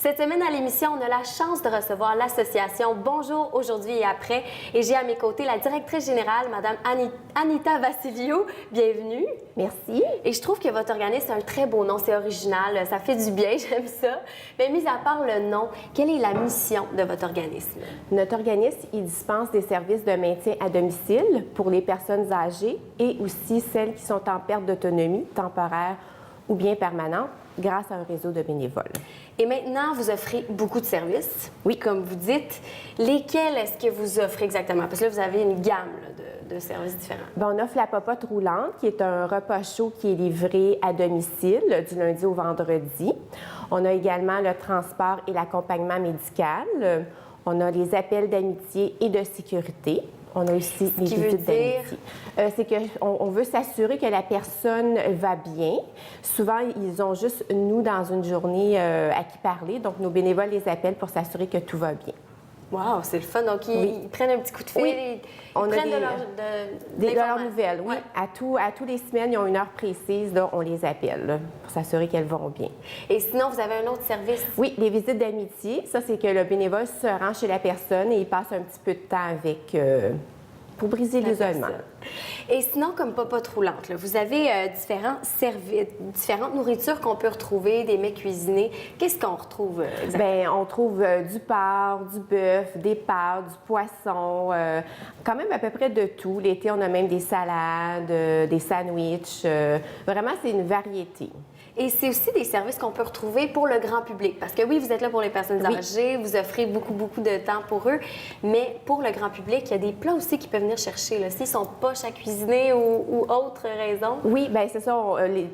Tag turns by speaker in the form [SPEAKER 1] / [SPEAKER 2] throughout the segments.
[SPEAKER 1] Cette semaine à l'émission, on a la chance de recevoir l'association Bonjour aujourd'hui et après. Et j'ai à mes côtés la directrice générale, Mme Anita Vassiliou. Bienvenue.
[SPEAKER 2] Merci.
[SPEAKER 1] Et je trouve que votre organisme a un très beau nom, c'est original, ça fait du bien, j'aime ça. Mais mis à part le nom, quelle est la mission de votre organisme?
[SPEAKER 2] Notre organisme, il dispense des services de maintien à domicile pour les personnes âgées et aussi celles qui sont en perte d'autonomie temporaire ou bien permanente grâce à un réseau de bénévoles.
[SPEAKER 1] Et maintenant, vous offrez beaucoup de services. Oui, comme vous dites. Lesquels est-ce que vous offrez exactement? Parce que là, vous avez une gamme de services différents.
[SPEAKER 2] Bien, on offre la popote roulante, qui est un repas chaud qui est livré à domicile du lundi au vendredi. On a également le transport et l'accompagnement médical. On a les appels d'amitié et de sécurité. On a aussi les visites d'amitié. C'est qu'on veut s'assurer que la personne va bien. Souvent, ils ont juste nous dans une journée à qui parler. Donc, nos bénévoles les appellent pour s'assurer que tout va bien.
[SPEAKER 1] Wow, c'est le fun. Donc, ils prennent un petit coup de fil, ils prennent
[SPEAKER 2] de leurs nouvelles. Oui, à tous les semaines, ils ont une heure précise, là, on les appelle là, pour s'assurer qu'elles vont bien.
[SPEAKER 1] Et sinon, vous avez un autre service?
[SPEAKER 2] Oui, les visites d'amitié. Ça, c'est que le bénévole se rend chez la personne et il passe un petit peu de temps avec pour briser l'isolement.
[SPEAKER 1] Et sinon, comme popote roulante, là, vous avez différentes nourritures qu'on peut retrouver, des mets cuisinés. Qu'est-ce qu'on retrouve exactement?
[SPEAKER 2] Bien, on trouve du porc, du bœuf, des pâtes, du poisson, quand même à peu près de tout. L'été, on a même des salades, des sandwichs. Vraiment, c'est une variété.
[SPEAKER 1] Et c'est aussi des services qu'on peut retrouver pour le grand public. Parce que oui, vous êtes là pour les personnes âgées, vous offrez beaucoup de temps pour eux, mais pour le grand public, il y a des plats aussi qu'ils peuvent venir chercher. S'ils ne sont pas à cuisiner ou autre raison.
[SPEAKER 2] Oui, bien c'est ça.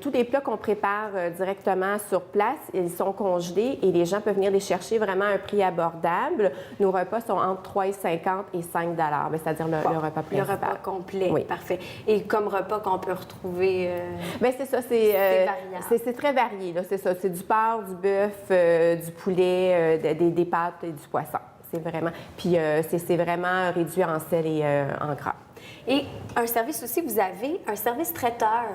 [SPEAKER 2] Tous les plats qu'on prépare directement sur place, ils sont congelés et les gens peuvent venir les chercher vraiment à un prix abordable. Nos repas sont entre 3,50 et 5 c'est-à-dire le repas principal.
[SPEAKER 1] Le repas complet,
[SPEAKER 2] oui.
[SPEAKER 1] Parfait. Et comme repas qu'on peut retrouver...
[SPEAKER 2] Bien, c'est ça, c'est variable. C'est très varié, là, c'est ça. C'est du porc, du bœuf, du poulet, des pâtes et du poisson. C'est vraiment... Puis c'est vraiment réduit en sel et en gras.
[SPEAKER 1] Et un service aussi, vous avez un service traiteur.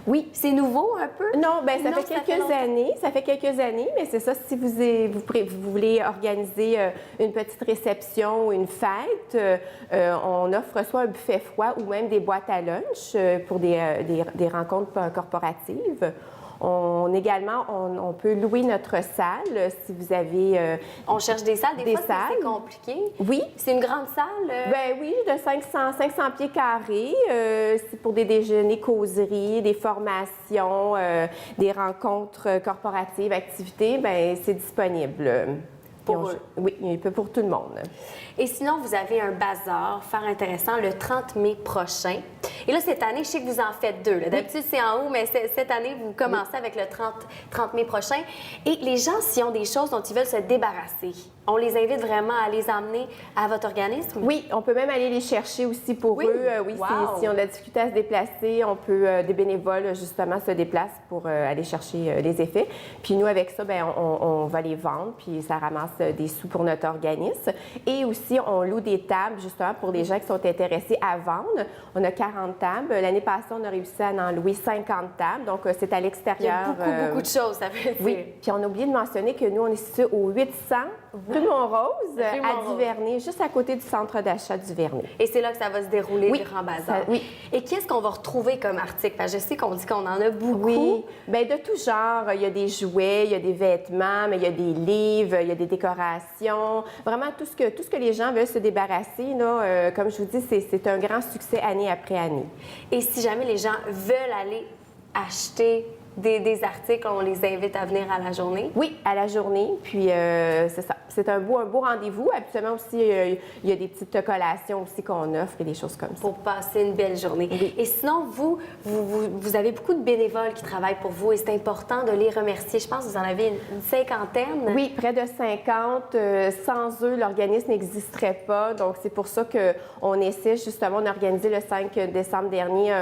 [SPEAKER 2] Oui.
[SPEAKER 1] C'est nouveau un peu?
[SPEAKER 2] Non, bien, ça fait quelques années. Ça fait quelques années, mais c'est ça, si vous voulez organiser une petite réception ou une fête, on offre soit un buffet froid ou même des boîtes à lunch pour des rencontres corporatives. On peut louer notre salle si vous avez...
[SPEAKER 1] on cherche des salles, des fois c'est compliqué.
[SPEAKER 2] Oui.
[SPEAKER 1] C'est une grande salle?
[SPEAKER 2] Bien oui, de 500 pieds carrés. C'est pour des déjeuners, causeries, des formations, des rencontres corporatives, activités. Bien, c'est disponible.
[SPEAKER 1] Pour eux?
[SPEAKER 2] Oui, pour tout le monde.
[SPEAKER 1] Et sinon, vous avez un bazar fort intéressant le 30 mai prochain. Et là, cette année, je sais que vous en faites deux. D'habitude, c'est en haut, mais cette année, vous commencez avec le 30 mai prochain. Et les gens, s'ils ont des choses dont ils veulent se débarrasser, on les invite vraiment à les emmener à votre organisme?
[SPEAKER 2] Oui, on peut même aller les chercher aussi pour eux. Oui, wow. Si on a de la difficulté à se déplacer, des bénévoles, justement, se déplacent pour aller chercher les effets. Puis nous, avec ça, bien, on va les vendre, puis ça ramasse des sous pour notre organisme. Et aussi, on loue des tables, justement, pour les gens qui sont intéressés à vendre. On a 40 tables. L'année passée, on a réussi à en louer 50 tables. Donc, c'est à l'extérieur.
[SPEAKER 1] Il y a beaucoup de choses, ça veut dire.
[SPEAKER 2] Oui. Puis on a oublié de mentionner que nous, on est situé au 800 rue Montrose, à Duvernay, juste à côté du centre d'achat du Duvernay.
[SPEAKER 1] Et c'est là que ça va se dérouler, le Grand Bazar.
[SPEAKER 2] Oui.
[SPEAKER 1] Et qu'est-ce qu'on va retrouver comme article? Parce que je sais qu'on dit qu'on en a beaucoup.
[SPEAKER 2] Oui. Bien, de tout genre. Il y a des jouets, il y a des vêtements, mais il y a des livres, il y a des décorations. Vraiment, tout ce que les gens veulent se débarrasser, là, comme je vous dis, c'est un grand succès année après année.
[SPEAKER 1] Et si jamais les gens veulent aller acheter des articles, on les invite à venir à la journée? Oui,
[SPEAKER 2] à la journée. Puis, c'est ça. C'est un beau rendez-vous. Habituellement aussi, il y a des petites collations aussi qu'on offre et des choses comme ça.
[SPEAKER 1] Pour passer une belle journée. Oui. Et sinon, vous avez beaucoup de bénévoles qui travaillent pour vous et c'est important de les remercier. Je pense que vous en avez une cinquantaine.
[SPEAKER 2] Oui, près de 50. Sans eux, l'organisme n'existerait pas. Donc, c'est pour ça qu'on essaie, justement, on a organisé le 5 décembre dernier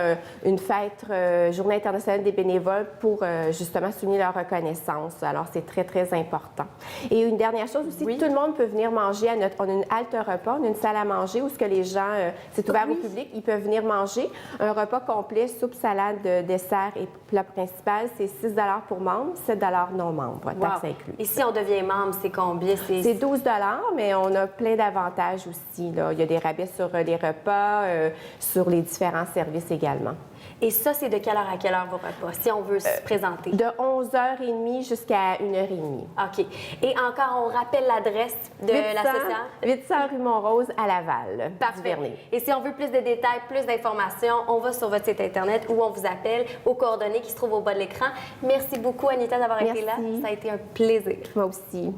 [SPEAKER 2] une fête, Journée internationale des bénévoles, pour justement souligner leur reconnaissance. Alors, c'est très, très important. Et une dernière chose aussi, tout le monde peut venir manger à notre... On a une halte repas, on a une salle à manger où ce que les gens... c'est ouvert au public, ils peuvent venir manger. Un repas complet, soupe, salade, dessert et plat principal, c'est 6 pour membres, 7 non membres, taxes inclus.
[SPEAKER 1] Et si on devient membre, c'est combien?
[SPEAKER 2] C'est 12 mais on a plein d'avantages aussi, là. Il y a des rabais sur les repas, sur les différents services également.
[SPEAKER 1] Et ça, c'est de quelle heure à quelle heure vos repas, si on veut se présenter?
[SPEAKER 2] De 11h30 jusqu'à 1h30.
[SPEAKER 1] OK. Et encore, on rappelle l'adresse de l'association?
[SPEAKER 2] 800 rue Montrose à Laval.
[SPEAKER 1] Parfait. Et si on veut plus de détails, plus d'informations, on va sur votre site Internet ou on vous appelle aux coordonnées qui se trouvent au bas de l'écran. Merci beaucoup, Anita, d'avoir été là. Ça a été un plaisir.
[SPEAKER 2] Moi aussi.